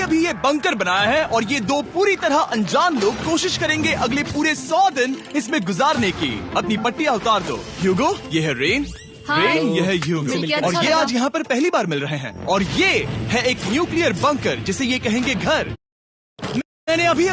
अभी ये बंकर बनाया है और ये दो पूरी तरह अनजान लोग कोशिश करेंगे अगले पूरे 100 दिन इसमें गुजारने की। अपनी पट्टियां उतार दो। ह्यूगो, ये है रेन। रेन, ये है ह्यूगो और ये आज यहाँ पर पहली बार मिल रहे हैं। और ये है एक न्यूक्लियर बंकर जिसे ये कहेंगे घर। मैंने अभी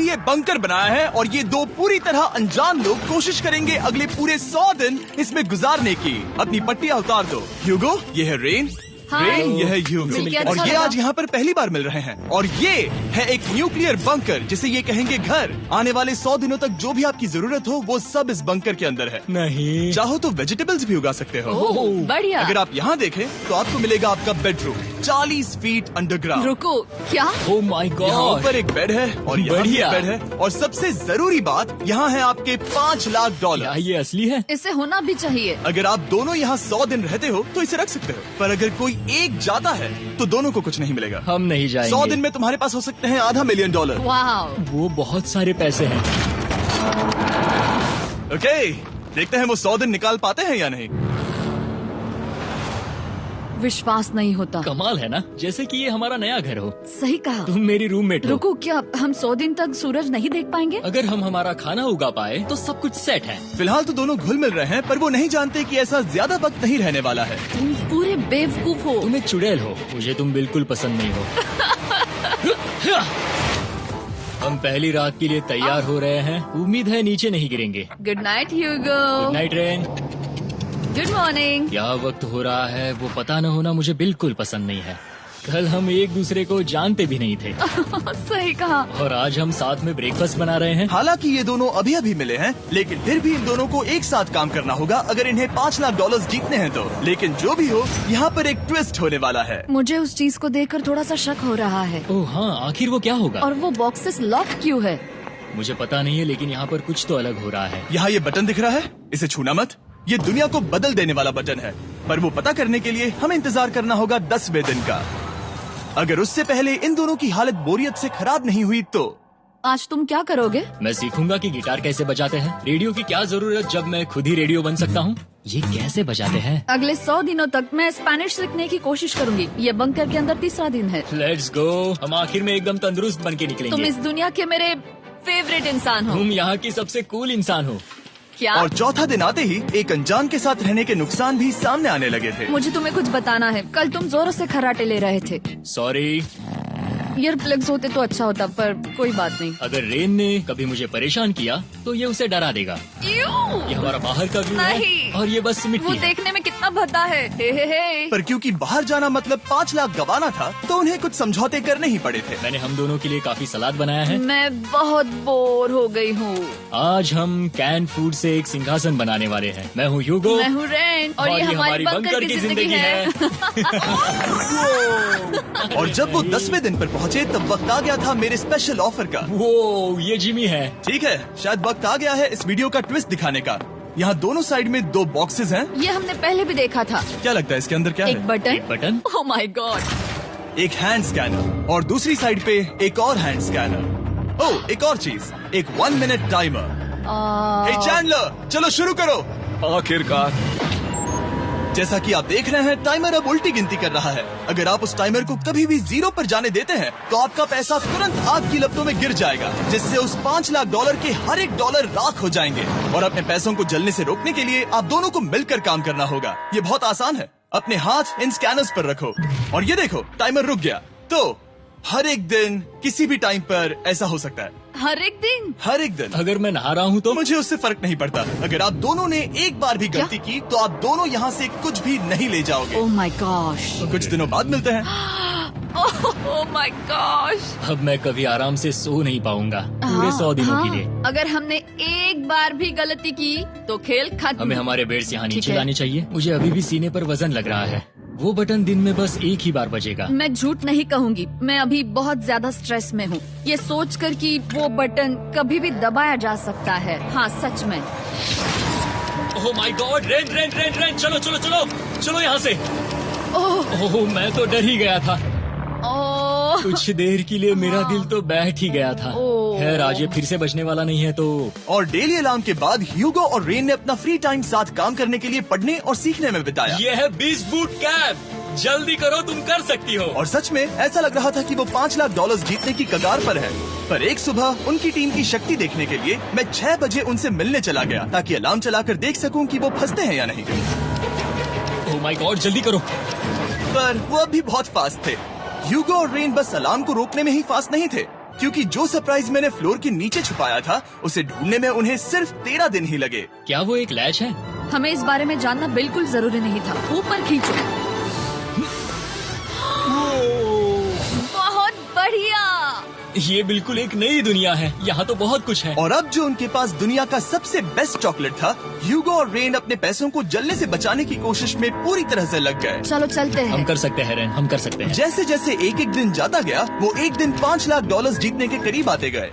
ये बंकर बनाया है और ये दो पूरी तरह अनजान लोग कोशिश करेंगे अगले पूरे 100 दिन इसमें गुजारने की। अपनी पट्टियां उतार दो। ह्यूगो, ये है रेन। रेन, ये है ह्यूगो और ये आज यहाँ पर पहली बार मिल रहे हैं। और ये है एक न्यूक्लियर बंकर जिसे ये कहेंगे घर। आने वाले 100 दिनों तक जो भी आपकी जरूरत हो वो सब इस बंकर के अंदर है। नहीं, चाहो तो वेजिटेबल्स भी उगा सकते हो। बढ़िया। अगर आप यहाँ देखें तो आपको मिलेगा आपका बेडरूम 40 फीट अंडरग्राउंड। रुको, क्या? ओह माय यहाँ गॉड, ऊपर एक बेड है और यहाँ भी बढ़िया। एक बेड है और सबसे जरूरी बात यहाँ है आपके $5 लाख। क्या ये असली है? इसे होना भी चाहिए। अगर आप दोनों यहाँ 100 दिन रहते हो तो इसे रख सकते हो, पर अगर कोई एक जाता है तो दोनों को कुछ नहीं मिलेगा। हम नहीं जाएंगे। 100 दिन में तुम्हारे पास हो सकते हैं $500 मिलियन। वाह, वो बहुत सारे पैसे हैं। ओके, देखते हैं वो 100 दिन निकाल पाते हैं या नहीं। विश्वास नहीं होता। कमाल है ना, जैसे कि ये हमारा नया घर हो। सही कहा। तुम मेरी रूममेट हो। रुको, क्या हम 100 दिन तक सूरज नहीं देख पाएंगे? अगर हम हमारा खाना उगा पाए तो सब कुछ सेट है। फिलहाल तो दोनों घुल मिल रहे हैं, पर वो नहीं जानते कि ऐसा ज्यादा वक्त नहीं रहने वाला है। तुम पूरे बेवकूफ हो। तुम एक चुड़ैल हो, मुझे तुम बिल्कुल पसंद नहीं हो। हम पहली रात के लिए तैयार हो रहे हैं। उम्मीद है नीचे नहीं गिरेंगे। Good night Hugo. Good night rain. Good morning. क्या वक्त हो रहा है वो पता न होना मुझे बिल्कुल पसंद नहीं है। कल हम एक दूसरे को जानते भी नहीं थे सही कहा। और आज हम साथ में ब्रेकफास्ट बना रहे हैं। हालांकि ये दोनों अभी मिले हैं, लेकिन फिर भी इन दोनों को एक साथ काम करना होगा अगर इन्हें $5 लाख जीतने हैं तो। लेकिन जो भी हो, यहाँ पर एक ट्विस्ट होने वाला है। मुझे उस चीज को देखकर थोड़ा सा शक हो रहा है। ओह हाँ, आखिर वो क्या होगा? और वो बॉक्सेस लॉक क्यों है? मुझे पता नहीं है, लेकिन यहाँ पर कुछ तो अलग हो रहा है। यहाँ ये बटन दिख रहा है, इसे छूना मत। ये दुनिया को बदल देने वाला बटन है, पर वो पता करने के लिए हमें इंतजार करना होगा 10वें दिन का। अगर उससे पहले इन दोनों की हालत बोरियत से खराब नहीं हुई तो आज तुम क्या करोगे? मैं सीखूंगा कि गिटार कैसे बजाते हैं। रेडियो की क्या जरूरत जब मैं खुद ही रेडियो बन सकता हूँ। ये कैसे बजाते हैं? अगले 100 दिनों तक मैं स्पेनिश सीखने की कोशिश करूंगी। ये बंकर के अंदर 3रा दिन है। Let's go. हम आखिर में एकदम तंदुरुस्त बन के निकलेंगे। तुम इस दुनिया के मेरे फेवरेट इंसान हो। तुम यहाँ की सबसे कूल इंसान हो। क्या? और चौथा दिन आते ही एक अनजान के साथ रहने के नुकसान भी सामने आने लगे थे। मुझे तुम्हें कुछ बताना है। कल तुम जोरों से खर्राटे ले रहे थे। सॉरी। ईयर प्लग्स होते तो अच्छा होता, पर कोई बात नहीं। अगर रेन ने कभी मुझे परेशान किया तो ये उसे डरा देगा। ये हमारा बाहर का व्यू है नहीं। और ये बस मिट्टी वो है। देखने में कितना भद्दा है। हे। पर क्योंकि बाहर जाना मतलब 5 लाख गवाना था, तो उन्हें कुछ समझौते करने ही पड़े थे। मैंने हम दोनों के लिए काफी सलाद बनाया है। मैं बहुत बोर हो गई हूँ। आज हम कैन फूड से एक सिंहासन बनाने वाले हैं। मैं हूँ ह्यूगो। मैं हूँ रेन और ये हमारी बंकर की जिंदगी है। और जब वो 10वें दिन पर पहुँचे तब वक्त आ गया था मेरे स्पेशल ऑफर का। वो ये जिमी है। ठीक है, शायद वक्त आ गया है इस वीडियो का ट्विस्ट दिखाने का। यहाँ दोनों साइड में 2 बॉक्सेस हैं। ये हमने पहले भी देखा था। क्या लगता है इसके अंदर क्या एक है? Button. Button. Oh my God. एक हैंड स्कैनर और दूसरी साइड पे एक और हैंड स्कैनर। ओह, एक और चीज, एक 1 मिनट टाइमर। हे चैंडलर, चलो शुरू करो। आखिरकार। जैसा कि आप देख रहे हैं, टाइमर अब उल्टी गिनती कर रहा है। अगर आप उस टाइमर को कभी भी 0 पर जाने देते हैं तो आपका पैसा तुरंत आग की लपटों में गिर जाएगा, जिससे उस $5 लाख के हर एक डॉलर राख हो जाएंगे। और अपने पैसों को जलने से रोकने के लिए आप दोनों को मिलकर काम करना होगा। ये बहुत आसान है। अपने हाथ इन स्कैनर्स पर रखो और ये देखो, टाइमर रुक गया। तो हर एक दिन किसी भी टाइम पर ऐसा हो सकता है। हर एक दिन? हर एक दिन। अगर मैं नहा रहा हूँ तो मुझे उससे फर्क नहीं पड़ता। अगर आप दोनों ने एक बार भी गलती की तो आप दोनों यहाँ से कुछ भी नहीं ले जाओगे। Oh my gosh. कुछ दिनों बाद मिलते हैं। Oh my gosh. अब मैं कभी आराम से सो नहीं पाऊंगा पूरे 100 दिनों के लिए। अगर हमने एक बार भी गलती की तो खेल खत्म। हमें हमारे बेड से यहाँ ठीक नीचे है। लाने चाहिए। मुझे अभी भी सीने पर वजन लग रहा है। वो बटन दिन में बस एक ही बार बजेगा। मैं झूठ नहीं कहूँगी, मैं अभी बहुत ज्यादा स्ट्रेस में हूँ, ये सोचकर कि वो बटन कभी भी दबाया जा सकता है। हाँ सच में। ओह my God. Rain rain rain rain, चलो चलो चलो चलो यहाँ से। ओह मैं तो डर ही गया था। ओह कुछ देर के लिए मेरा दिल तो बैठ ही गया था। ओह। खैर आज ये फिर से बचने वाला नहीं है तो। और डेली अलार्म के बाद ह्यूगो और रेन ने अपना फ्री टाइम साथ काम करने के लिए पढ़ने और सीखने में बिताया। ये है 20 बूट कैप। जल्दी करो, तुम कर सकती हो। और सच में ऐसा लग रहा था कि वो $5 लाख जीतने की कगार पर है। पर एक सुबह उनकी टीम की शक्ति देखने के लिए मैं 6 बजे उनसे मिलने चला गया ताकि अलार्म चलाकर देख सकूं कि वो फंसते हैं या नहीं। ओह माय गॉड, जल्दी करो। पर वो अब भी बहुत फास्ट थे। ह्यूगो और रेन बस अलार्म को रोकने में ही फास्ट नहीं थे, क्योंकि जो सरप्राइज मैंने फ्लोर के नीचे छुपाया था उसे ढूंढने में उन्हें सिर्फ 13 दिन ही लगे। क्या वो एक लैच है? हमें इस बारे में जानना बिल्कुल जरूरी नहीं था। ऊपर खींचो। बहुत बढ़िया। ये बिल्कुल एक नई दुनिया है, यहाँ तो बहुत कुछ है। और अब जो उनके पास दुनिया का सबसे बेस्ट चॉकलेट था, ह्यूगो और रेन अपने पैसों को जलने से बचाने की कोशिश में पूरी तरह से लग गए। चलो चलते हम हैं। कर सकते हैं रेन, हम कर सकते हैं। जैसे जैसे एक एक दिन जाता गया, वो एक दिन $5 लाख जीतने के करीब आते गए।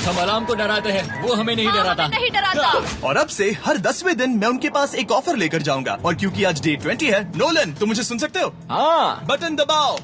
हम अलार्म को डराते हैं, वो हमें नहीं हाँ, डराता। हमें नहीं डराता। और अब से हर 10वें दिन मैं उनके पास एक ऑफर लेकर जाऊंगा। और क्योंकि आज डे 20 है, नोलन तुम मुझे सुन सकते हो? हाँ। बटन दबाओ।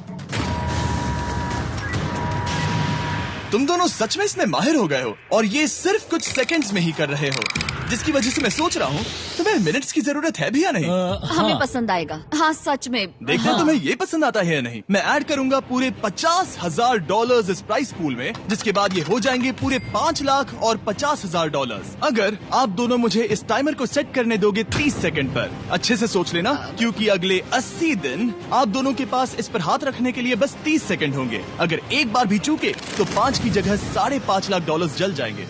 तुम दोनों सच में इसमें माहिर हो गए हो और ये सिर्फ कुछ सेकंड्स में ही कर रहे हो, जिसकी वजह से मैं सोच रहा हूँ तुम्हें मिनट्स की जरूरत है भी या नहीं। हमें हाँ। पसंद आएगा। हाँ सच में। देखते हैं तुम्हें ये पसंद आता है या नहीं। मैं ऐड करूंगा पूरे $50,000 इस प्राइस पूल में, जिसके बाद ये हो जाएंगे पूरे $5 लाख और $50,000 अगर आप दोनों मुझे इस टाइमर को सेट करने दोगे 30 सेकंड पर। अच्छे से सोच लेना, क्योंकि अगले 80 दिन आप दोनों के पास इस पर हाथ रखने के लिए बस 30 सेकंड होंगे। अगर एक बार भी चूके तो 5 की जगह $5.5 लाख जल जाएंगे।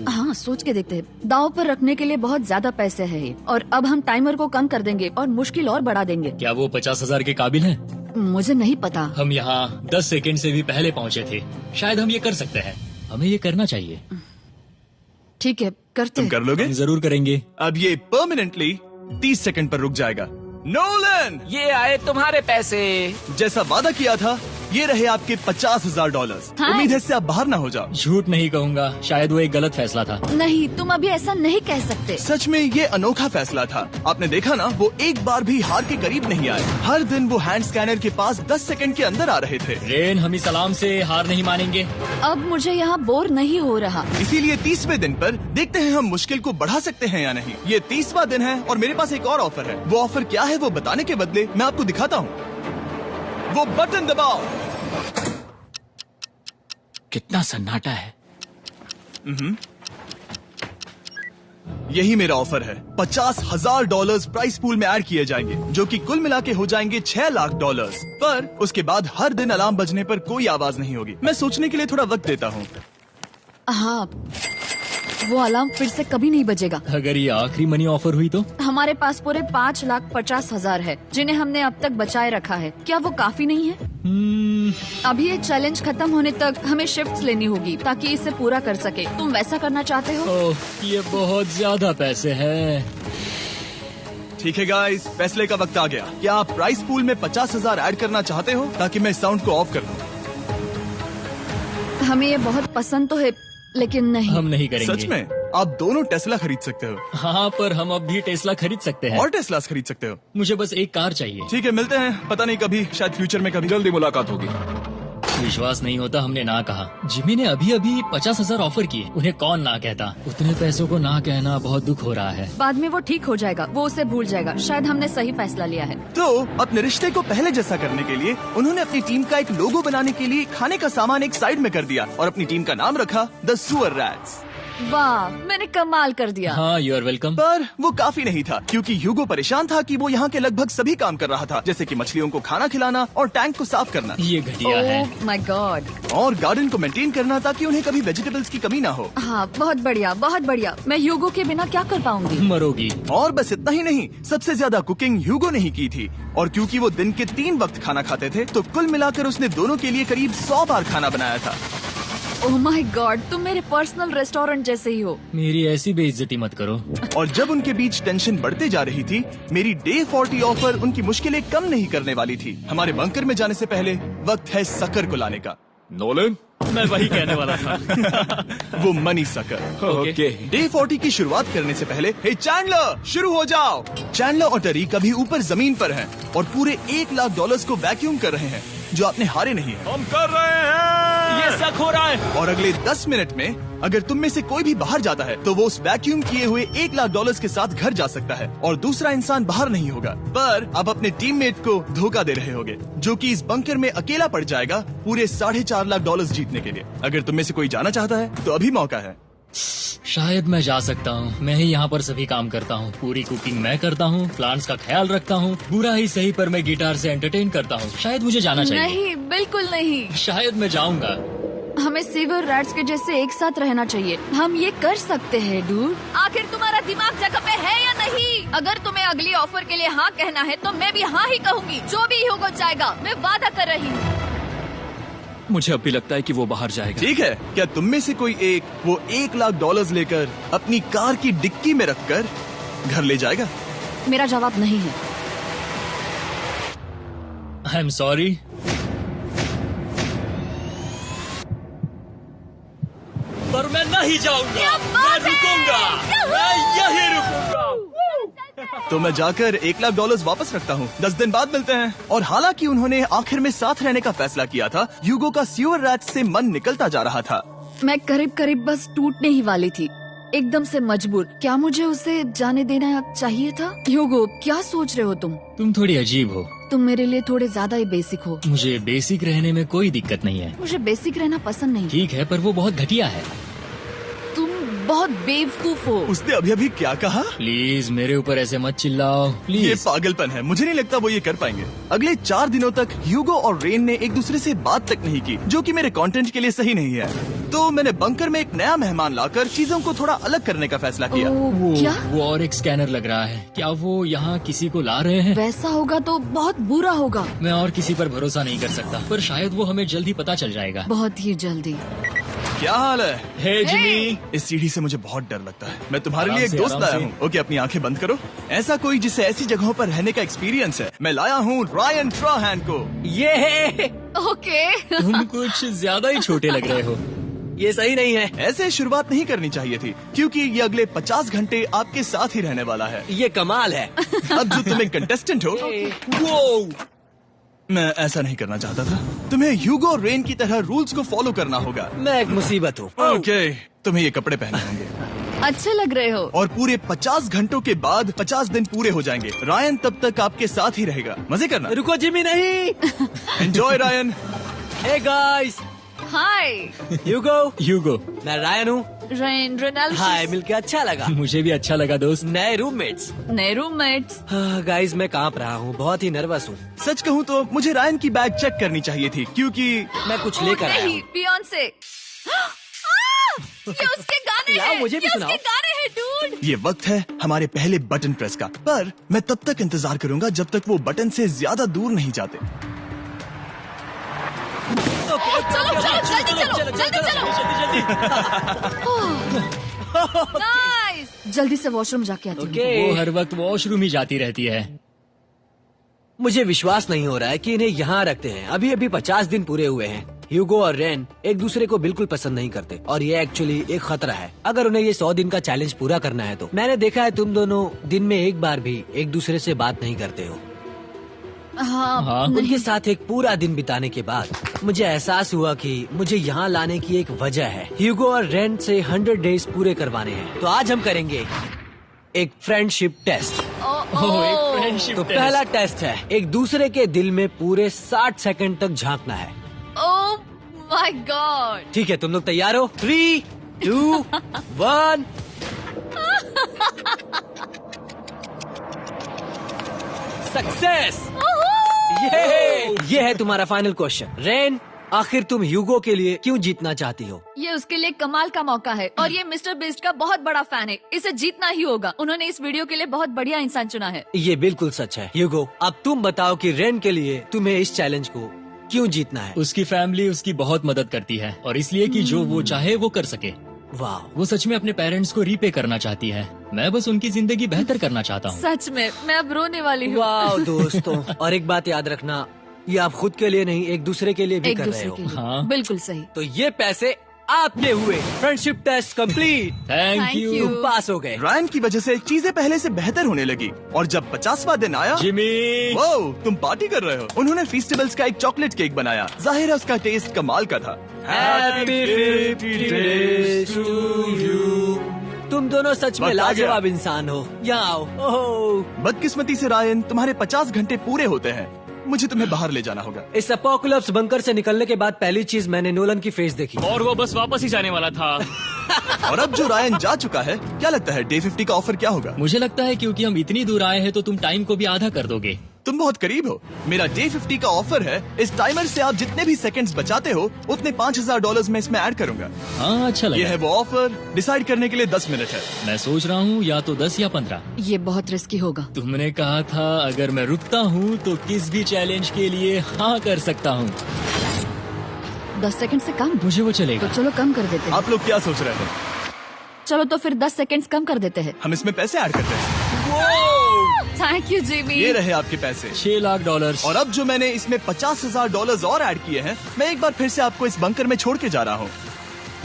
हाँ सोच के देखते हैं। दांव पर रखने के लिए बहुत ज्यादा पैसे हैं ये। और अब हम टाइमर को कम कर देंगे और मुश्किल और बढ़ा देंगे। क्या वो 50,000 के काबिल हैं? मुझे नहीं पता। हम यहाँ 10 सेकंड से भी पहले पहुँचे थे। शायद हम ये कर सकते हैं। हमें ये करना चाहिए। ठीक है, करते तुम हैं। कर लोगे? हम जरूर करेंगे। अब ये परमानेंटली 30 सेकंड पर रुक जाएगा। नोलन, ये आए तुम्हारे पैसे। जैसा वादा किया था, ये रहे आपके $50,000। हाँ। उम्मीद है इससे आप बाहर ना हो जाओ। झूठ नहीं कहूँगा, शायद वो एक गलत फैसला था। नहीं, तुम अभी ऐसा नहीं कह सकते। सच में ये अनोखा फैसला था। आपने देखा ना, वो एक बार भी हार के करीब नहीं आए। हर दिन वो हैंड स्कैनर के पास 10 सेकंड के अंदर आ रहे थे। रेन, हम इस अलार्म से हार नहीं मानेंगे। अब मुझे यहाँ बोर नहीं हो रहा। इसीलिए 30वें दिन पर देखते हैं हम मुश्किल को बढ़ा सकते हैं या नहीं। ये 30वां दिन है और मेरे पास एक और ऑफर है। वो ऑफर क्या है वो बताने के बदले मैं आपको दिखाता हूँ। वो बटन दबाओ। कितना सन्नाटा है। यही मेरा ऑफर है। $50,000 प्राइस पूल में ऐड किए जाएंगे, जो कि कुल मिला के हो जाएंगे $6 लाख। पर उसके बाद हर दिन अलार्म बजने पर कोई आवाज नहीं होगी। मैं सोचने के लिए थोड़ा वक्त देता हूँ। हाँ, वो अलार्म फिर से कभी नहीं बजेगा। अगर ये आखिरी मनी ऑफर हुई तो? हमारे पास पूरे $5,50,000 है, जिन्हें हमने अब तक बचाए रखा है। क्या वो काफी नहीं है? अभी ये चैलेंज खत्म होने तक हमें शिफ्ट्स लेनी होगी ताकि इसे पूरा कर सके। तुम वैसा करना चाहते हो? ओह, ये बहुत ज्यादा पैसे हैं। ठीक है गाइस, फैसले का वक्त आ गया। क्या आप प्राइस पूल में 50,000 ऐड करना चाहते हो ताकि मैं साउंड को ऑफ कर दूं? हमें ये बहुत पसंद तो है, लेकिन नहीं। हम नहीं करेंगे। सच में? आप दोनों टेस्ला खरीद सकते हो। हाँ, पर हम अब भी टेस्ला खरीद सकते हैं। और टेस्लास खरीद सकते हो। मुझे बस एक कार चाहिए। ठीक है, मिलते हैं। पता नहीं कभी, शायद फ्यूचर में कभी। जल्दी मुलाकात होगी। विश्वास नहीं होता, हमने ना कहा। जिमी ने अभी अभी 50,000 ऑफर किए। उन्हें कौन ना कहता। उतने पैसों को ना कहना बहुत दुख हो रहा है। बाद में वो ठीक हो जाएगा, वो उसे भूल जाएगा। शायद हमने सही फैसला लिया है। तो अपने रिश्ते को पहले जैसा करने के लिए उन्होंने अपनी टीम का एक लोगो बनाने के लिए खाने का सामान एक साइड में कर दिया और अपनी टीम का नाम रखा द सुअर रैट्स। वाह, मैंने कमाल कर दिया। हाँ, यू आर वेलकम। पर वो काफी नहीं था, क्योंकि ह्यूगो परेशान था कि वो यहाँ के लगभग सभी काम कर रहा था, जैसे कि मछलियों को खाना खिलाना और टैंक को साफ करना ये घटिया है। ओह माय गॉड। और गार्डन को मेंटेन करना ताकि उन्हें कभी वेजिटेबल्स की कमी ना हो। हाँ, बहुत बढ़िया, बहुत बढ़िया। मैं ह्यूगो के बिना क्या कर पाऊंगी? मरोगी। और बस इतना ही नहीं, सबसे ज्यादा कुकिंग ह्यूगो ने ही की थी। और क्योंकि वो दिन के 3 वक्त खाना खाते थे, तो कुल मिलाकर उसने दोनों के लिए करीब 100 बार खाना बनाया था। ओह माय गॉड, तुम मेरे पर्सनल रेस्टोरेंट जैसे ही हो। मेरी ऐसी बेइज्जती मत करो। और जब उनके बीच टेंशन बढ़ते जा रही थी, मेरी डे 40 ऑफर उनकी मुश्किलें कम नहीं करने वाली थी। हमारे बंकर में जाने से पहले वक्त है सकर को लाने का। नोलन, मैं वही कहने वाला था। वो मनी सकर। ओके। डे 40 की शुरुआत करने से पहले, हे चैंडलर, शुरू हो जाओ। चैंडलर और टरी कभी ऊपर जमीन पर हैं और पूरे $1 लाख को वैक्यूम कर रहे हैं, जो आपने हारे नहीं है। हम कर रहे हैं। ये शक हो रहा है। और अगले 10 मिनट में अगर तुम में से कोई भी बाहर जाता है तो वो उस वैक्यूम किए हुए $1 लाख के साथ घर जा सकता है और दूसरा इंसान बाहर नहीं होगा। पर आप अपने टीममेट को धोखा दे रहे होगे, जो कि इस बंकर में अकेला पड़ जाएगा पूरे $4.5 लाख जीतने के लिए। अगर तुम में से कोई जाना चाहता है तो अभी मौका है। शायद मैं जा सकता हूँ। मैं ही यहाँ पर सभी काम करता हूँ, पूरी कुकिंग मैं करता हूँ, प्लांट्स का ख्याल रखता हूँ, बुरा ही सही पर मैं गिटार से एंटरटेन करता हूँ। शायद मुझे जाना चाहिए। नहीं, बिल्कुल नहीं। शायद मैं जाऊँगा। हमें सीवर रैट्स के जैसे एक साथ रहना चाहिए। हम ये कर सकते हैं डूड। आखिर तुम्हारा दिमाग जगह पे है या नहीं? अगर तुम्हें अगली ऑफर के लिए हाँ कहना है तो मैं भी हाँ ही कहूँगी। जो भी होगा जाएगा, मैं वादा कर रही हूँ। मुझे अब भी लगता है कि वो बाहर जाएगा। ठीक है, क्या तुम में से कोई एक वो $1 लाख लेकर अपनी कार की डिक्की में रखकर घर ले जाएगा? मेरा जवाब नहीं है। I am sorry. पर मैं नहीं जाऊंगा। क्या मैं बात है? रुकूंगा। मैं यही रुकूंगा। तो मैं जाकर $1 लाख वापस रखता हूँ। 10 दिन बाद मिलते हैं। और हालांकि उन्होंने आखिर में साथ रहने का फैसला किया था, ह्यूगो का सीवर रैट्स से मन निकलता जा रहा था। मैं करीब करीब बस टूटने ही वाली थी, एकदम से मजबूर। क्या मुझे उसे जाने देना चाहिए था? ह्यूगो, क्या सोच रहे हो तुम? तुम थोड़ी अजीब हो। तुम मेरे लिए थोड़े ज्यादा ही बेसिक हो। मुझे बेसिक रहने में कोई दिक्कत नहीं है। मुझे बेसिक रहना पसंद नहीं। ठीक है, पर वो बहुत घटिया है। तुम बहुत बेवकूफ हो। उसने अभी अभी क्या कहा? प्लीज मेरे ऊपर ऐसे मत चिल्लाओ ये प्लीज। पागलपन है। मुझे नहीं लगता वो ये कर पाएंगे। अगले 4 दिनों तक ह्यूगो और रेन ने एक दूसरे से बात तक नहीं की, जो कि मेरे कंटेंट के लिए सही नहीं है। तो मैंने बंकर में एक नया मेहमान लाकर चीजों को थोड़ा अलग करने का फैसला किया। क्या? वो और एक स्कैनर लग रहा है। क्या वो यहाँ किसी को ला रहे हैं? वैसा होगा तो बहुत बुरा होगा। मैं और किसी पर भरोसा नहीं कर सकता, पर शायद वो हमें जल्द ही पता चल जाएगा। बहुत ही जल्दी। क्या हाल है? हे जिमी। इस सीढ़ी से मुझे बहुत डर लगता है। मैं तुम्हारे आराम लिए एक से, दोस्त आराम लाया से। हूँ। ओके, अपनी आंखें बंद करो। ऐसा कोई जिसे ऐसी जगहों पर रहने का एक्सपीरियंस है। मैं लाया हूँ रायन ट्राहैन को। ये है। ओके। तुम कुछ ज्यादा ही छोटे लग रहे हो। ये सही नहीं है। ऐसे शुरुआत नहीं करनी चाहिए थी, क्योंकि ये अगले 50 घंटे आपके साथ ही रहने वाला है। ये कमाल है। अब जो तुम एक कंटेस्टेंट हो, वो मैं ऐसा नहीं करना चाहता था। तुम्हें ह्यूगो और रेन की तरह रूल्स को फॉलो करना होगा। मैं एक मुसीबत हूँ। ओके, तुम्हें ये कपड़े पहने होंगे। अच्छे लग रहे हो। और पूरे 50 घंटों के बाद 50 दिन पूरे हो जाएंगे। रायन तब तक आपके साथ ही रहेगा। मजे करना। रुको जिमी, नहीं। Enjoy Ryan. हे गाइस, हाय ह्यूगो। मैं रायन हूँ। Rain Reynold. हाय, मिलके अच्छा लगा। मुझे भी अच्छा लगा दोस्त। नए रूममेट्स। नए रूममेट्स। गाइस, मैं कांप रहा हूँ, बहुत ही नर्वस हूँ। सच कहूँ तो मुझे रायन की बैग चेक करनी चाहिए थी, क्योंकि मैं कुछ लेकर आया नहीं, हूँ। बियॉन्से। ये उसके गाने लाओ, हैं। मुझे भी ये सुनाओ। उसके गाने हैं डूड। ये वक्त है हमारे पहले बटन प्रेस का। पर मैं तब तक इंतजार करूंगा जब तक वो बटन से ज्यादा दूर नहीं जाते। चलो जल्दी चलो, जल्दी चलो। नाइस। जल्दी से वॉशरूम जाके आती हूँ। वो हर वक्त वॉशरूम ही जाती रहती है। मुझे विश्वास नहीं हो रहा है कि इन्हें यहाँ रखते हैं। अभी अभी 50 दिन पूरे हुए हैं। ह्यूगो और रेन एक दूसरे को बिल्कुल पसंद नहीं करते और ये एक्चुअली एक खतरा है। अगर उन्हें ये 100 दिन का चैलेंज पूरा करना है तो। मैंने देखा है तुम दोनों दिन में एक बार भी एक दूसरे से बात नहीं करते हो। हाँ, उनके साथ एक पूरा दिन बिताने के बाद मुझे एहसास हुआ कि मुझे यहाँ लाने की एक वजह है। ह्यूगो और रेन से 100 डेज पूरे करवाने हैं। तो आज हम करेंगे एक फ्रेंडशिप टेस्ट। एक फ्रेंडशिप तो पहला टेस्ट है, एक दूसरे के दिल में पूरे 60 सेकंड तक झांकना है। ओह माय गॉड। ठीक है, तुम लोग तैयार हो? 3, 2, 1। सक्सेस। ये है तुम्हारा फाइनल क्वेश्चन। रेन, आखिर तुम ह्यूगो के लिए क्यों जीतना चाहती हो? ये उसके लिए कमाल का मौका है और ये मिस्टर बीस्ट का बहुत बड़ा फैन है। इसे जीतना ही होगा। उन्होंने इस वीडियो के लिए बहुत बढ़िया इंसान चुना है। ये बिल्कुल सच है। ह्यूगो, अब तुम बताओ कि रेन के लिए तुम्हें इस चैलेंज को क्यों जीतना है? उसकी फैमिली उसकी बहुत मदद करती है और इसलिए कि जो वो चाहे वो कर सके। वाह, वो सच में अपने पेरेंट्स को रीपे करना चाहती है। मैं बस उनकी जिंदगी बेहतर करना चाहता हूँ। सच में मैं अब रोने वाली हूँ। वाह दोस्तों। और एक बात याद रखना, ये आप खुद के लिए नहीं, एक दूसरे के लिए भी एक कर रहे दूसरे हो। के लिए। हाँ। बिल्कुल सही। तो ये पैसे आपके हुए friendship test complete. Thank Thank you you. तुम पास हो गए। रायन की वजह से चीजें पहले से बेहतर होने लगी और जब 50वां दिन आया, जिमी। वो तुम पार्टी कर रहे हो। उन्होंने फीस्टेबल्स का एक चॉकलेट केक बनाया। जाहिर है उसका टेस्ट कमाल का था। Happy 50 days to you। तुम दोनों सच में वक्त आ गया। लाजवाब इंसान हो। यहाँ आओ। ओह, बदकिस्मती से रायन, तुम्हारे 50 घंटे पूरे होते हैं। मुझे तुम्हें बाहर ले जाना होगा। इस अपोकलिप्स बंकर से निकलने के बाद पहली चीज मैंने नोलन की फेस देखी। और वो बस वापस ही जाने वाला था। और अब जो रायन जा चुका है, क्या लगता है डे 50 का ऑफर क्या होगा? मुझे लगता है क्योंकि हम इतनी दूर आए हैं तो तुम टाइम को भी आधा कर दोगे। तुम बहुत करीब हो। मेरा डे 50 का ऑफर है, इस टाइमर से आप जितने भी सेकंड्स बचाते हो उतने $5000 में इसमें ऐड करूंगा। हाँ, अच्छा ये लगा। है वो ऑफर। डिसाइड करने के लिए 10 मिनट है। मैं सोच रहा हूँ या तो 10 या 15। ये बहुत रिस्की होगा। तुमने कहा था अगर मैं रुकता हूँ तो किस भी चैलेंज के लिए हाँ कर सकता हूँ। 10 सेकंड से कम? मुझे वो तो चलेगा। चलो कम कर देते हैं। आप लोग क्या सोच रहे हैं? चलो तो फिर 10 सेकंड्स कम कर देते हैं। हम इसमें पैसे ऐड करते हैं। Thank you Jimmy. ये रहे आपके पैसे। $6 लाख। और अब जो मैंने इसमें $50,000 और ऐड किए हैं, मैं एक बार फिर से आपको इस बंकर में छोड़ के जा रहा हूँ।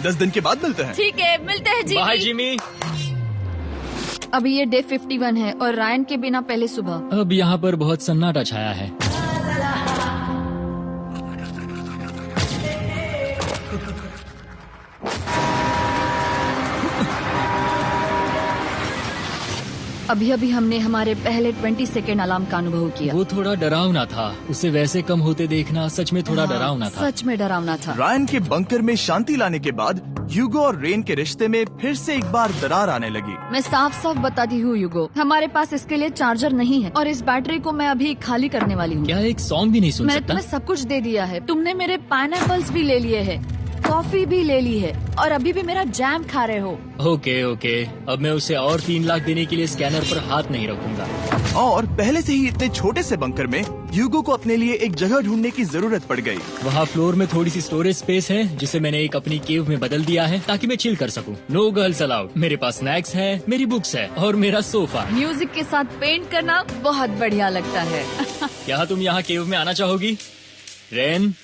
10 दिन के बाद मिलते हैं। ठीक है, मिलते हैं बाय जिमी। जिमी। अभी ये डे 51 है और रायन के बिना पहले सुबह। अब यहाँ पर बहुत सन्नाटा छाया है। अभी अभी हमने हमारे पहले 20 सेकेंड अलार्म का अनुभव किया। वो थोड़ा डरावना था। उसे वैसे कम होते देखना सच में थोड़ा डरावना था। सच में डरावना था। रायन के बंकर में शांति लाने के बाद ह्यूगो और रेन के रिश्ते में फिर से एक बार दरार आने लगी। मैं साफ साफ बताती हूँ यूगो, हमारे पास इसके लिए चार्जर नहीं है और इस बैटरी को मैं अभी खाली करने वाली हूँ। क्या एक सॉन्ग भी नहीं सुन मैंने सकता? तुम्हें सब कुछ दे दिया है। तुमने मेरे पाइनएप्पल्स भी ले लिए हैं, कॉफी भी ले ली है और अभी भी मेरा जैम खा रहे हो। ओके ओके, अब मैं उसे और 3 लाख देने के लिए स्कैनर पर हाथ नहीं रखूंगा। और पहले से ही इतने छोटे से बंकर में ह्यूगो को अपने लिए एक जगह ढूंढने की जरूरत पड़ गई। वहाँ फ्लोर में थोड़ी सी स्टोरेज स्पेस है जिसे मैंने एक अपनी केव में बदल दिया है ताकि मैं चिल कर सकूं। No girls allowed. मेरे पास स्नैक्स है, मेरी बुक्स है और मेरा सोफा। म्यूजिक के साथ पेंट करना बहुत बढ़िया लगता है। क्या तुम यहाँ केव में आना चाहोगी? रेन,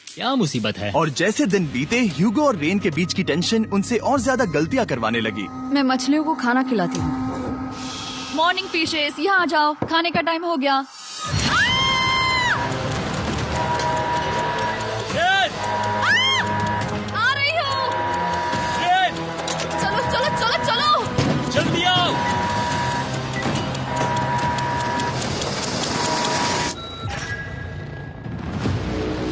क्या मुसीबत है? और जैसे दिन बीते, ह्यूगो और रेन के बीच की टेंशन उनसे और ज्यादा गलतियां करवाने लगी। मैं मछलियों को खाना खिलाती हूँ। मॉर्निंग फिशेस, यहाँ आ जाओ, खाने का टाइम हो गया। आ रही हूँ। चलो चलो चलो चलो। जल्दी आओ।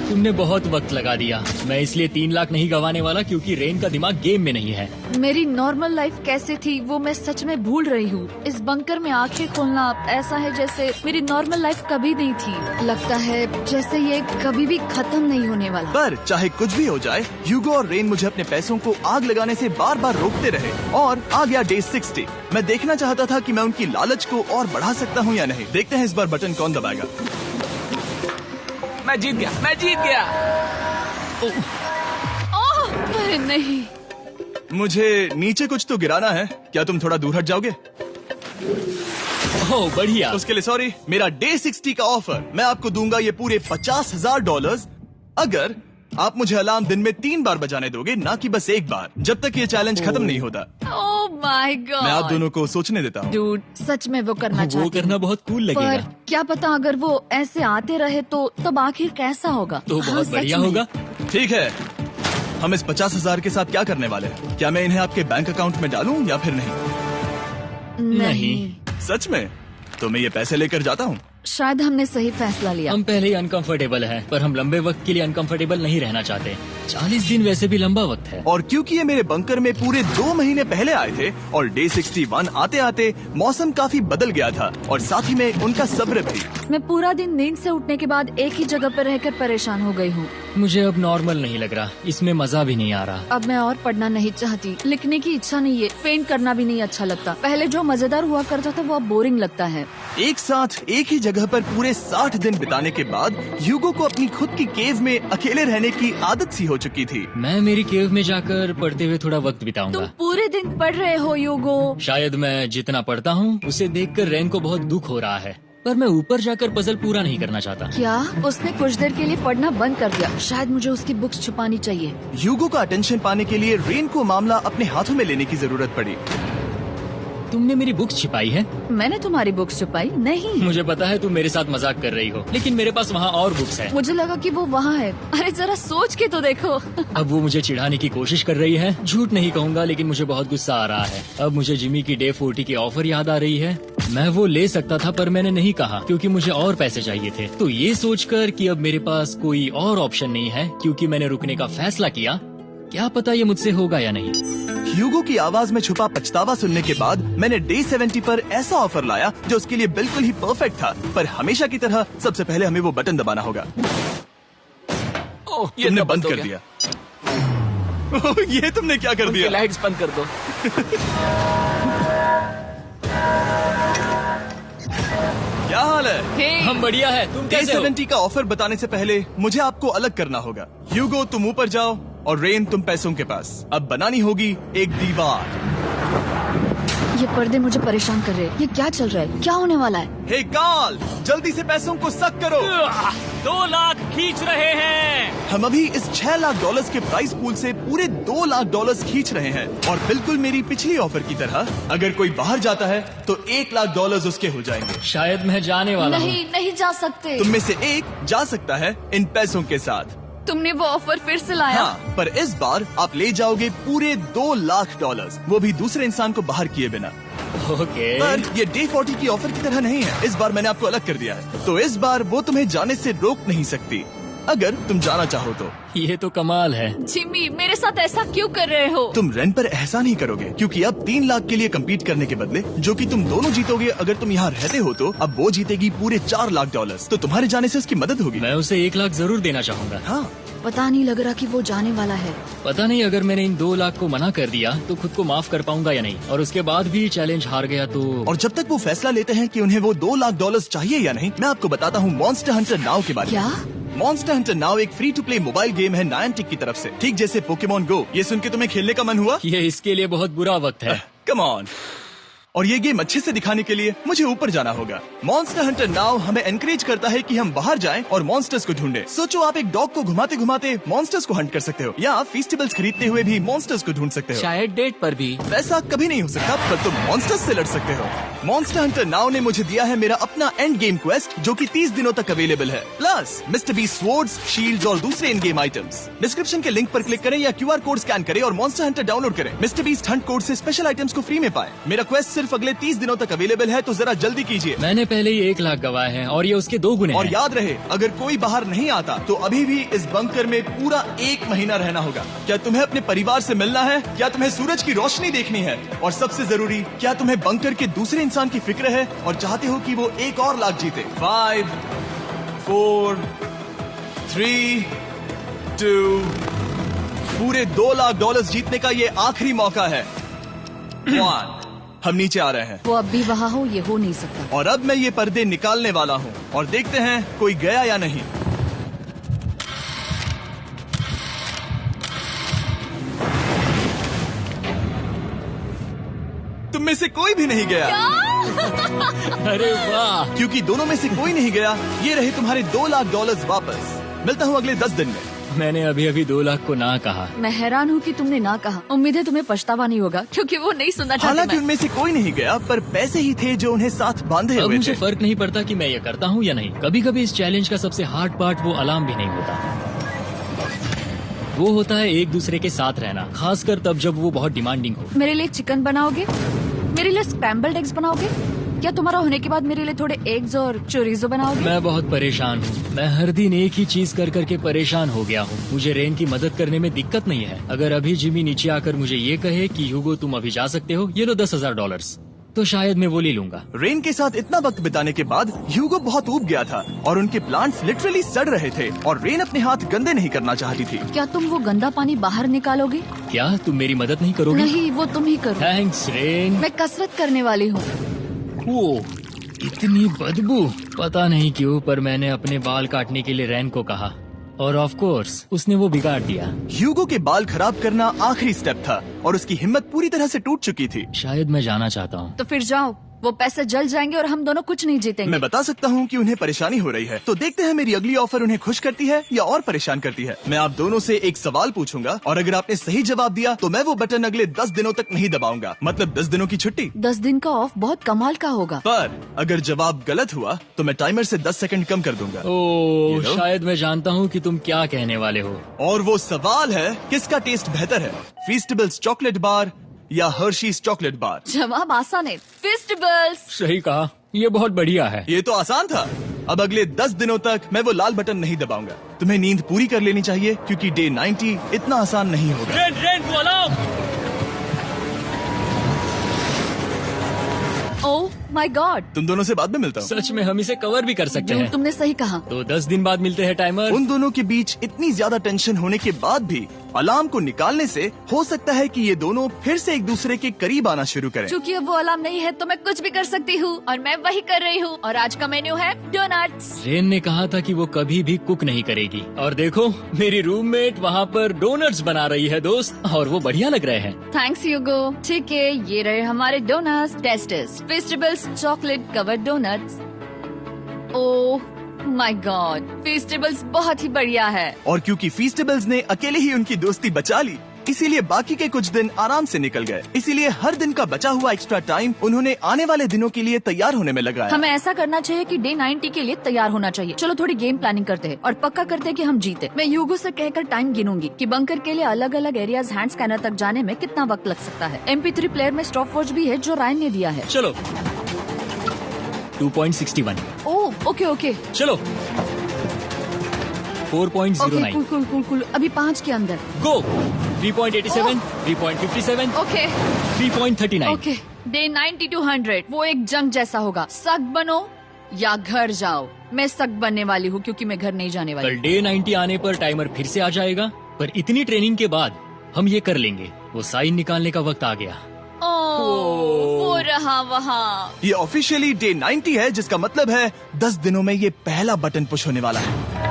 तुमने बहुत वक्त लगा दिया। मैं इसलिए 3 लाख नहीं गंवाने वाला क्योंकि रेन का दिमाग गेम में नहीं है। मेरी नॉर्मल लाइफ कैसे थी वो मैं सच में भूल रही हूँ। इस बंकर में आंखें खोलना ऐसा है जैसे मेरी नॉर्मल लाइफ कभी नहीं थी। लगता है जैसे ये कभी भी खत्म नहीं होने वाला। पर चाहे कुछ भी हो जाए, ह्यूगो और रेन मुझे अपने पैसों को आग लगाने से बार बार रोकते रहे। और आ गया डे 60। मैं देखना चाहता था कि मैं उनकी लालच को और बढ़ा सकता हूँ या नहीं। देखते हैं इस बार बटन कौन दबाएगा। मैं जीत गया, मैं जीत गया। ओह, अरे नहीं। मुझे नीचे कुछ तो गिराना है। क्या तुम थोड़ा दूर हट जाओगे? ओह बढ़िया। उसके लिए सॉरी। मेरा डे 60 का ऑफर, मैं आपको दूंगा ये पूरे $50,000 अगर आप मुझे अलार्म दिन में 3 बार बजाने दोगे, ना कि बस एक बार, जब तक ये चैलेंज खत्म नहीं होता। ओह माय गॉड। मैं आप दोनों को सोचने देता हूँ। डूड, सच में वो करना वो चाहती करना हूँ। बहुत कूल पर लगेगा। क्या पता अगर वो ऐसे आते रहे तो तब आखिर कैसा होगा। तो हाँ, बहुत सच बढ़िया में। होगा। ठीक है, हम इस 50,000 के साथ क्या करने वाले हैं? क्या मैं इन्हें आपके बैंक अकाउंट में डालूं या फिर नहीं? नहीं। सच में? तो मैं ये पैसे लेकर जाता हूँ। शायद हमने सही फैसला लिया। हम पहले ही अनकंफर्टेबल हैं, पर हम लंबे वक्त के लिए अनकंफर्टेबल नहीं रहना चाहते। 40 दिन वैसे भी लंबा वक्त है। और क्योंकि ये मेरे बंकर में पूरे 2 महीने पहले आए थे और डे 61 आते आते मौसम काफी बदल गया था और साथ ही में उनका सब्र भी। मैं पूरा दिन नींद से उठने के बाद एक ही जगह पर रहकर परेशान हो गई हूँ। मुझे अब नॉर्मल नहीं लग रहा, इसमें मजा भी नहीं आ रहा। अब मैं और पढ़ना नहीं चाहती, लिखने की इच्छा नहीं है, पेंट करना भी नहीं अच्छा लगता। पहले जो मजेदार हुआ करता था वो अब बोरिंग लगता है। एक साथ एक ही जगह पर पूरे 60 दिन बिताने के बाद ह्यूगो को अपनी खुद की केव में अकेले रहने की आदत सी हो चुकी थी। मैं मेरी केव में जाकर पढ़ते हुए थोड़ा वक्त तुम बिताऊंगा। पूरे दिन पढ़ रहे हो यूगो। शायद मैं जितना पढ़ता हूँ उसे देखकर रेन को बहुत दुख हो रहा है, पर मैं ऊपर जाकर पजल पूरा नहीं करना चाहता। क्या? उसने कुछ देर के लिए पढ़ना बंद कर दिया। शायद मुझे उसकी बुक्स छुपानी चाहिए। ह्यूगो का अटेंशन पाने के लिए रेन को मामला अपने हाथों में लेने की जरूरत पड़ी। तुमने मेरी बुक्स छिपाई है? मैंने तुम्हारी बुक्स छुपाई नहीं। मुझे पता है तुम मेरे साथ मजाक कर रही हो, लेकिन मेरे पास वहाँ और बुक्स है। मुझे लगा कि वो वहाँ है। अरे जरा सोच के तो देखो। अब वो मुझे चिढ़ाने की कोशिश कर रही है। झूठ नहीं कहूँगा, लेकिन मुझे बहुत गुस्सा आ रहा है। अब मुझे जिमी की डे 40 की ऑफर याद आ रही है। मैं वो ले सकता था पर मैंने नहीं कहा क्योंकि मुझे और पैसे चाहिए थे। तो ये सोचकर कि अब मेरे पास कोई और ऑप्शन नहीं है क्योंकि मैंने रुकने का फैसला किया, क्या पता ये मुझसे होगा या नहीं। ह्यूगो की आवाज में छुपा पछतावा सुनने के बाद मैंने डे 70 पर ऐसा ऑफर लाया जो उसके लिए बिल्कुल ही परफेक्ट था। पर हमेशा की तरह सबसे पहले हमें वो बटन दबाना होगा। ओह, ये तुमने तो बंद हो कर गया। दिया। ओह, ये तुमने क्या कर उनकी दिया? लाइट्स बंद कर दो। क्या हाल है? हे, हम बढ़िया है, तुम डे कैसे हो? 70 का ऑफर बताने से पहले मुझे आपको अलग करना होगा। ह्यूगो तुम ऊपर जाओ और रेन तुम पैसों के पास। अब बनानी होगी एक दीवार। ये पर्दे मुझे परेशान कर रहे हैं। ये क्या चल रहा है? क्या होने वाला है? हे कार्ल, जल्दी से पैसों को सक करो। 2 लाख खींच रहे हैं। हम अभी इस $6 लाख के प्राइस पूल से पूरे $2 लाख खींच रहे हैं और बिल्कुल मेरी पिछली ऑफर की तरह अगर कोई बाहर जाता है तो $1 लाख उसके हो जाएंगे। शायद मैं जाने वाला हूँ। नहीं जा सकते। तुम में से एक जा सकता है इन पैसों के साथ। तुमने वो ऑफर फिर से लाया? हाँ, पर इस बार आप ले जाओगे पूरे $2 लाख, वो भी दूसरे इंसान को बाहर किए बिना। ओके। पर ये डे 40 की ऑफर की तरह नहीं है। इस बार मैंने आपको अलग कर दिया है, तो इस बार वो तुम्हें जाने से रोक नहीं सकती अगर तुम जाना चाहो तो। ये तो कमाल है। जिमी, मेरे साथ ऐसा क्यों कर रहे हो? तुम रेन पर एहसान ही करोगे क्योंकि अब 3 लाख के लिए कम्पीट करने के बदले जो कि तुम दोनों जीतोगे अगर तुम यहाँ रहते हो, तो अब वो जीतेगी पूरे $4 लाख। तो तुम्हारे जाने से उसकी मदद होगी। मैं उसे 1 लाख जरूर देना चाहूँगा। हाँ, पता नहीं लग रहा कि वो जाने वाला है। पता नहीं अगर मैंने इन 2 लाख को मना कर दिया तो खुद को माफ कर पाऊंगा या नहीं, और उसके बाद भी चैलेंज हार गया तो। और जब तक वो फैसला लेते हैं कि उन्हें वो $2 लाख चाहिए या नहीं, मैं आपको बताता हूँ मॉन्स्टर हंटर नाउ के बारे में। क्या? मॉन्स्टर हंटर नाउ एक free to play mobile game है नायंटिक की तरफ से, ठीक जैसे पोकेमॉन गो। ये सुन के तुम्हें खेलने का मन हुआ? ये इसके लिए बहुत बुरा वक्त है। Come on. और ये गेम अच्छे से दिखाने के लिए मुझे ऊपर जाना होगा। मॉन्स्टर हंटर नाउ हमें एनकरेज करता है कि हम बाहर जाएं और मॉन्स्टर्स को ढूंढें। सोचो आप एक डॉग को घुमाते घुमाते मॉन्स्टर्स को हंट कर सकते हो, या फेस्टिवल्स खरीदते हुए भी मॉन्स्टर्स को ढूंढ सकते हो। शायद डेट पर भी। वैसा कभी नहीं हो सकता, पर तुम मॉन्स्टर्स से लड़ सकते हो। मॉन्स्टर हंटर नाउ ने मुझे दिया है मेरा अपना एंड गेम क्वेस्ट जो कि 30 दिनों तक अवेलेबल है, plus Mister B swords, shields और दूसरे इन गेम आइटम्स। डिस्क्रिप्शन के लिंक पर क्लिक करें या QR कोड स्कैन करें और मॉन्स्टर हंटर डाउनलोड करें। मिस्टर बीस्ट हंट कोड से स्पेशल आइटम्स को फ्री में पाएं। मेरा क्वेस्ट सिर्फ अगले 30 दिनों तक अवेलेबल है, तो जरा जल्दी कीजिए। मैंने पहले ही 1 लाख गवाए हैं और ये उसके 2 गुने और हैं। याद रहे, अगर कोई बाहर नहीं आता तो अभी भी इस बंकर में पूरा 1 महीना रहना होगा। क्या तुम्हें अपने परिवार से मिलना है? क्या तुम्हें सूरज की रोशनी देखनी है? और सबसे जरूरी, क्या तुम्हें बंकर के दूसरे इंसान की फिक्र है और चाहते हो कि वो $1 और लाख जीते? 5, 4, 3, 2, पूरे $2 लाख जीतने का ये आखिरी मौका है। 1, हम नीचे आ रहे हैं वो अब भी वहाँ हो, ये हो नहीं सकता। और अब मैं ये पर्दे निकालने वाला हूँ और देखते हैं कोई गया या नहीं। तुम में से कोई भी नहीं गया। अरे वाह। क्योंकि दोनों में से कोई नहीं गया, ये रहे तुम्हारे $2 लाख वापस। मिलता हूँ अगले 10 दिन में। मैंने अभी अभी 2 लाख को ना कहा। मैं हैरान हूँ कि तुमने ना कहा। उम्मीद है तुम्हें पछतावा नहीं होगा क्योंकि वो नहीं सुनना चाहते। हालांकि मैं। उनमें से कोई नहीं गया, पर पैसे ही थे जो उन्हें साथ बांधे अब हुए मुझे थे। फर्क नहीं पड़ता कि मैं ये करता हूँ या नहीं। कभी कभी इस चैलेंज का सबसे हार्ड पार्ट वो अलार्म भी नहीं होता, वो होता है एक दूसरे के साथ रहना, खासकर तब जब वो बहुत डिमांडिंग हो। मेरे लिए चिकन बनाओगे? मेरे लिए स्क्रैम्बल्ड एग्स बनाओगे? क्या तुम्हारा होने के बाद मेरे लिए थोड़े एग्स और चोरिजो बनाओगे? मैं बहुत परेशान हूँ। मैं हर दिन एक ही चीज कर करके परेशान हो गया हूँ। मुझे रेन की मदद करने में दिक्कत नहीं है। अगर अभी जिमी नीचे आकर मुझे ये कहे कि ह्यूगो तुम अभी जा सकते हो, ये लो $10,000, तो शायद मैं वो ले लूंगा। रेन के साथ इतना वक्त बिताने के बाद ह्यूगो बहुत ऊब गया था और उनके प्लांट्स लिटरली सड़ रहे थे और रेन अपने हाथ गंदे नहीं करना चाहती थी। क्या तुम वो गंदा पानी बाहर निकालोगे? क्या तुम मेरी मदद नहीं करोगे? नहीं, वो तुम ही करो। Thanks rain. मैं कसरत करने वाली हूँ। वो इतनी बदबू, पता नहीं क्यों, पर मैंने अपने बाल काटने के लिए रेन को कहा और ऑफ कोर्स उसने वो बिगाड़ दिया। ह्यूगो के बाल खराब करना आखिरी स्टेप था और उसकी हिम्मत पूरी तरह से टूट चुकी थी। शायद मैं जाना चाहता हूँ। तो फिर जाओ। वो पैसे जल जाएंगे और हम दोनों कुछ नहीं जीतेंगे। मैं बता सकता हूँ कि उन्हें परेशानी हो रही है, तो देखते हैं मेरी अगली ऑफर उन्हें खुश करती है या और परेशान करती है। मैं आप दोनों से एक सवाल पूछूंगा और अगर आपने सही जवाब दिया तो मैं वो बटन अगले 10 दिनों तक नहीं दबाऊंगा, मतलब 10 दिनों की छुट्टी। 10 दिन का ऑफ बहुत कमाल का होगा। पर अगर जवाब गलत हुआ तो मैं टाइमर से 10 सेकंड कम कर दूंगा। ओह, लो। शायद मैं जानता हूँ कि तुम क्या कहने वाले हो। और वो सवाल है, किसका टेस्ट बेहतर है, फीस्टेबल्स चॉकलेट बार या हर्शीज चॉकलेट बार? जवाब आसान है, फेस्टिवल्स। सही कहा, ये बहुत बढ़िया है। ये तो आसान था। अब अगले 10 दिनों तक मैं वो लाल बटन नहीं दबाऊंगा। तुम्हें नींद पूरी कर लेनी चाहिए क्योंकि डे 90 इतना आसान नहीं होगा। ओह माय गॉड, तुम दोनों से बाद में मिलता हूँ। सच में हम इसे कवर भी कर सकते हैं। तुमने सही कहा। तो 10 दिन बाद मिलते हैं टाइमर। उन दोनों के बीच इतनी ज्यादा टेंशन होने के बाद भी अलार्म को निकालने से हो सकता है कि ये दोनों फिर से एक दूसरे के करीब आना शुरू करें। क्योंकि अब वो अलार्म नहीं है तो मैं कुछ भी कर सकती हूँ और मैं वही कर रही हूँ। और आज का मेन्यू है डोनट्स। रेन ने कहा था कि वो कभी भी कुक नहीं करेगी और देखो मेरी रूममेट वहाँ पर डोनट्स बना रही है दोस्त, और वो बढ़िया लग रहे हैं। Thanks Hugo. ठीक है, ये रहे हमारे donuts. Testers festivals chocolate covered donuts. Oh my god, festivals बहुत ही बढ़िया है। और क्योंकि फीस्टेबल्स ने अकेले ही उनकी दोस्ती बचा ली, इसीलिए बाकी के कुछ दिन आराम से निकल गए। इसीलिए हर दिन का बचा हुआ एक्स्ट्रा टाइम उन्होंने आने वाले दिनों के लिए तैयार होने में लगाया। हमें ऐसा करना चाहिए कि डे 90 के लिए तैयार होना चाहिए। चलो थोड़ी गेम प्लानिंग करते हैं और पक्का करते हैं कि हम जीते। मैं यूगो से कहकर टाइम गिनूंगी कि बंकर के लिए अलग अलग एरियाज हैंड स्कैनर तक जाने में कितना वक्त लग सकता है। MP3 प्लेयर में स्टॉप वॉच भी है जो रायन ने दिया है। चलो 2.61। ओह ओके ओके चलो 4.09। Cool cool cool cool. अभी 5 के अंदर। गो 3.87, 3.57, ओके 3.39। ओके। डे 90 to 100 वो एक जंग जैसा होगा। सख्त बनो या घर जाओ। मैं सख्त बनने वाली हूँ क्योंकि मैं घर नहीं जाने वाली। कल डे 90 आने पर टाइमर फिर से आ जाएगा, पर इतनी ट्रेनिंग के बाद हम ये कर लेंगे। वो साइन निकालने का वक्त आ गया। वो रहा वहाँ। ये ऑफिशियली डे 90 है, जिसका मतलब है 10 दिनों में ये पहला बटन पुश होने वाला है।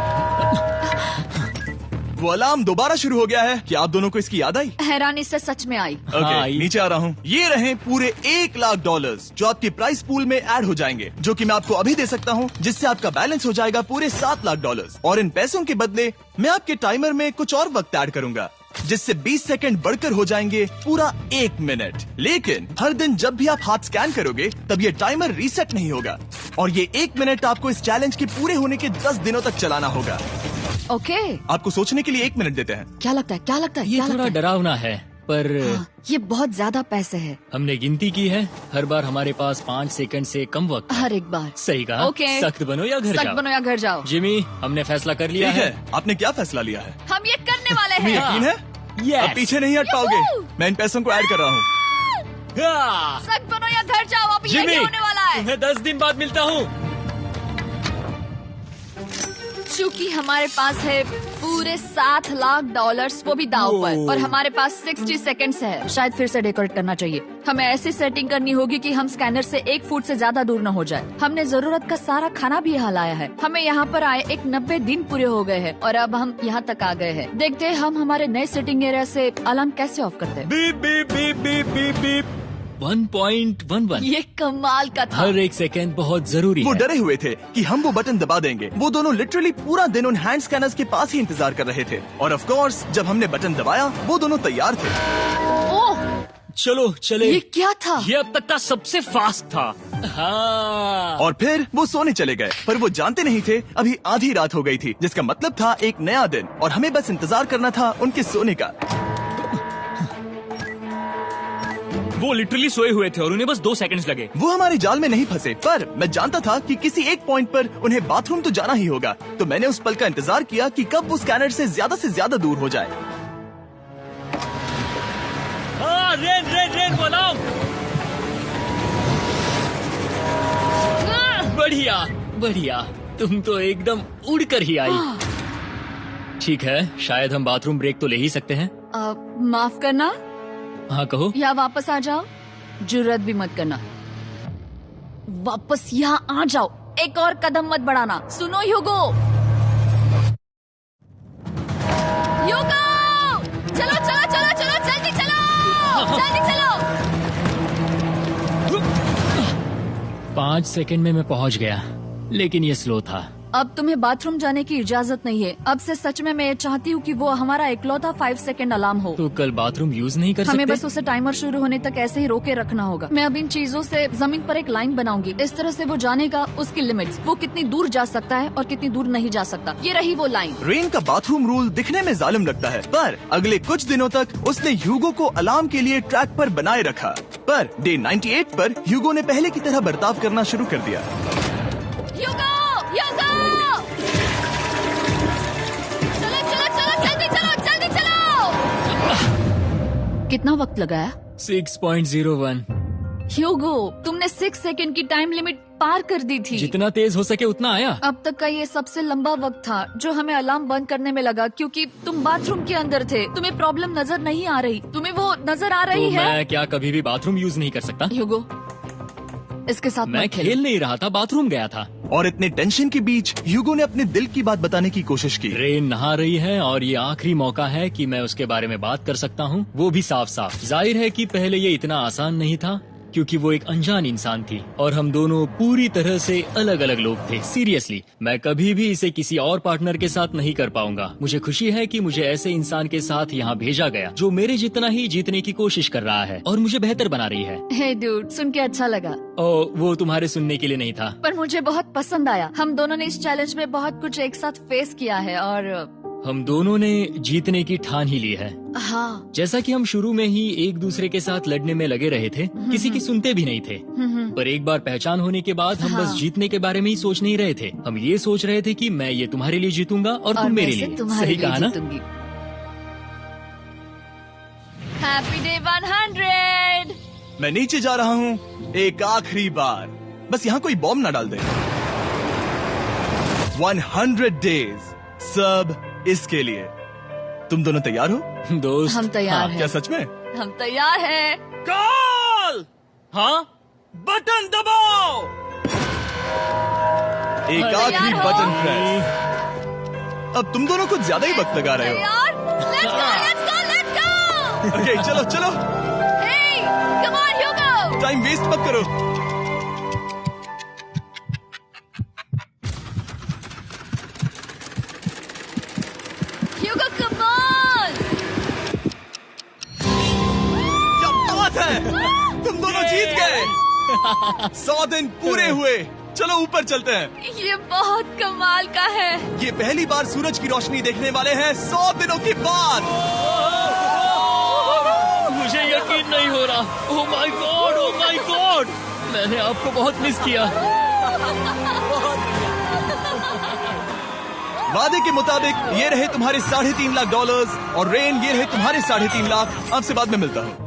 वो अलार्म दोबारा शुरू हो गया है। क्या आप दोनों को इसकी याद आई? हैरानी से सच में आई। ओके, नीचे आ रहा हूँ। ये रहे पूरे $1,00,000 जो आपके प्राइस पूल में ऐड हो जाएंगे, जो कि मैं आपको अभी दे सकता हूँ, जिससे आपका बैलेंस हो जाएगा पूरे $7,00,000। और इन पैसों के बदले मैं आपके टाइमर में कुछ और वक्त ऐड करूंगा, जिससे 20 सेकंड बढ़कर हो जाएंगे पूरा 1 मिनट। लेकिन हर दिन जब भी आप हाथ स्कैन करोगे तब ये टाइमर रीसेट नहीं होगा और ये 1 मिनट आपको इस चैलेंज के पूरे होने के 10 दिनों तक चलाना होगा। ओके। आपको सोचने के लिए 1 मिनट देते हैं। क्या लगता है, क्या लगता है? ये क्या थोड़ा लगता है? डरावना है, पर हाँ, ये बहुत ज्यादा पैसे है। हमने गिनती की है, हर बार हमारे पास 5 सेकंड से कम वक्त है। हर एक बार। सही कहा। ओके। सख्त बनो या घर सख्त जाओ। बनो या घर जाओ। जिमी, हमने फैसला कर लिया ठीक है। है, आपने क्या फैसला लिया है? हम ये करने वाले तुम्हें हैं। यकीन है? Yes. अब पीछे नहीं हट पाओगे। Yahoo! मैं इन पैसों को ऐड कर रहा हूँ। हाँ। सख्त बनो या घर जाओ। अब जिमी, यही होने वाला है। तुम्हें 10 दिन बाद मिलता हूँ। चूंकि हमारे पास है पूरे $7,00,000 वो भी दाव पर, और हमारे पास 60 सेकंड्स है। शायद फिर से डेकोरेट करना चाहिए। हमें ऐसी सेटिंग करनी होगी कि हम स्कैनर से 1 फुट से ज्यादा दूर न हो जाए। हमने जरूरत का सारा खाना भी यहाँ लाया है। हमें यहाँ पर आए एक 90 दिन पूरे हो गए हैं और अब हम यहाँ तक आ गए हैं। देखते हैं हम हमारे नए सेटिंग एरिया से अलार्म कैसे ऑफ करते हैं। Beep beep beep beep beep beep. 1.11। ये कमाल का था। हर एक सेकंड बहुत जरूरी वो है। डरे हुए थे कि हम वो बटन दबा देंगे। वो दोनों लिटरली पूरा दिन उन हैंड स्कैनर्स के पास ही इंतजार कर रहे थे। और ऑफ कोर्स जब हमने बटन दबाया वो दोनों तैयार थे। ओह, चलो चले। ये क्या था? ये अब तक का सबसे फास्ट था। हाँ। और फिर वो सोने चले गए, पर वो जानते नहीं थे अभी आधी रात हो गई थी, जिसका मतलब था एक नया दिन, और हमें बस इंतजार करना था उनके सोने का। वो लिटरली सोए हुए थे और उन्हें बस 2 सेकंड्स लगे। वो हमारे जाल में नहीं फंसे, पर मैं जानता था कि किसी एक पॉइंट पर उन्हें बाथरूम तो जाना ही होगा। तो मैंने उस पल का इंतजार किया कि कब वो स्कैनर से ज्यादा दूर हो जाए। हाँ, रेन रेन रेन बनाओ। बढ़िया बढ़िया, तुम तो एकदम उड़कर ही आई। ठीक है, शायद हम बाथरूम ब्रेक तो ले ही सकते हैं। माफ करना हाँ कहो। या वापस आ जाओ। जुर्रत भी मत करना। वापस यहाँ आ जाओ। एक और कदम मत बढ़ाना। सुनो ह्यूगो। ह्यूगो, चलो चलो चलो चलो, जल्दी चलो, जल्दी चलो। 5 सेकंड में मैं पहुंच गया, लेकिन ये स्लो था। अब तुम्हें बाथरूम जाने की इजाजत नहीं है। अब से सच में मैं चाहती हूँ कि वो हमारा इकलौता 5 सेकंड अलार्म हो। तो कल बाथरूम यूज नहीं कर सकते? हमें बस उसे टाइमर शुरू होने तक ऐसे ही रोके रखना होगा। मैं अब इन चीजों से जमीन पर एक लाइन बनाऊंगी, इस तरह से वो जानेगा उसकी लिमिट्स, वो कितनी दूर जा सकता है और कितनी दूर नहीं जा सकता। ये रही वो लाइन। रेन का बाथरूम रूल दिखने में जालिम लगता है, पर अगले कुछ दिनों तक उसने ह्यूगो को अलार्म के लिए ट्रैक पर बनाए रखा। पर डे 98 पर ह्यूगो ने पहले की तरह बर्ताव करना शुरू कर दिया। ह्यूगो! ह्यूगो! चलो चलो चलो, जल्दी चलो, जल्दी चलो! कितना वक्त लगाया? 6.01। ह्यूगो, तुमने 6 सेकंड की टाइम लिमिट पार कर दी थी। जितना तेज हो सके उतना आया। अब तक का ये सबसे लंबा वक्त था जो हमें अलार्म बंद करने में लगा, क्योंकि तुम बाथरूम के अंदर थे। तुम्हें प्रॉब्लम नजर नहीं आ रही। तुम्हें वो नजर आ रही तो है? मैं क्या कभी भी बाथरूम यूज नहीं कर सकता? ह्यूगो, इसके साथ मैं मत खेलो। खेल नहीं रहा था, बाथरूम गया था। और इतने टेंशन के बीच ह्यूगो ने अपने दिल की बात बताने की कोशिश की। रेन नहा रही है और ये आखिरी मौका है कि मैं उसके बारे में बात कर सकता हूँ, वो भी साफ साफ। जाहिर है कि पहले ये इतना आसान नहीं था, क्योंकि वो एक अनजान इंसान थी और हम दोनों पूरी तरह से अलग अलग लोग थे। सीरियसली, मैं कभी भी इसे किसी और पार्टनर के साथ नहीं कर पाऊंगा। मुझे खुशी है कि मुझे ऐसे इंसान के साथ यहाँ भेजा गया जो मेरे जितना ही जीतने की कोशिश कर रहा है और मुझे बेहतर बना रही है। हे डूड, सुन के अच्छा लगा। वो तुम्हारे सुनने के लिए नहीं था, पर मुझे बहुत पसंद आया। हम दोनों ने इस चैलेंज में बहुत कुछ एक साथ फेस किया है और हम दोनों ने जीतने की ठान ही ली है। हाँ। जैसा कि हम शुरू में ही एक दूसरे के साथ लड़ने में लगे रहे थे, किसी की सुनते भी नहीं थे। पर एक बार पहचान होने के बाद हम बस जीतने के बारे में ही सोच नहीं रहे थे। हम ये सोच रहे थे कि मैं ये तुम्हारे लिए जीतूंगा और तुम मेरे लिए। सही कहा ना? Happy day 100। मैं नीचे जा रहा हूँ एक आखिरी बार, बस यहाँ कोई बॉम्ब न डाल दे। 100 डेज, सब इसके लिए। तुम दोनों तैयार हो? दोस्त, हम तैयार हैं। क्या सच में? हम तैयार हैं। कॉल! हाँ? बटन दबाओ। एक आखिरी तैयार हो? Button press. अब तुम दोनों कुछ ज्यादा ही वक्त लगा रहे हो। तैयार? Let's go, let's go, let's go! Okay, चलो चलो, Hey, come on, Hugo! Time waste मत करो। Hugo, come on! क्या बात है, तुम दोनों जीत गए। 100 दिन पूरे हुए। चलो ऊपर चलते हैं। ये बहुत कमाल का है। ये पहली बार सूरज की रोशनी देखने वाले हैं 100 दिनों के बाद। मुझे यकीन नहीं हो रहा। ओह my God, oh my God, मैंने आपको बहुत मिस किया। वादे के मुताबिक ये रहे तुम्हारे $3.5 लाख और रेन ये रहे तुम्हारे 3.5 लाख। आपसे बाद में मिलता हूँ।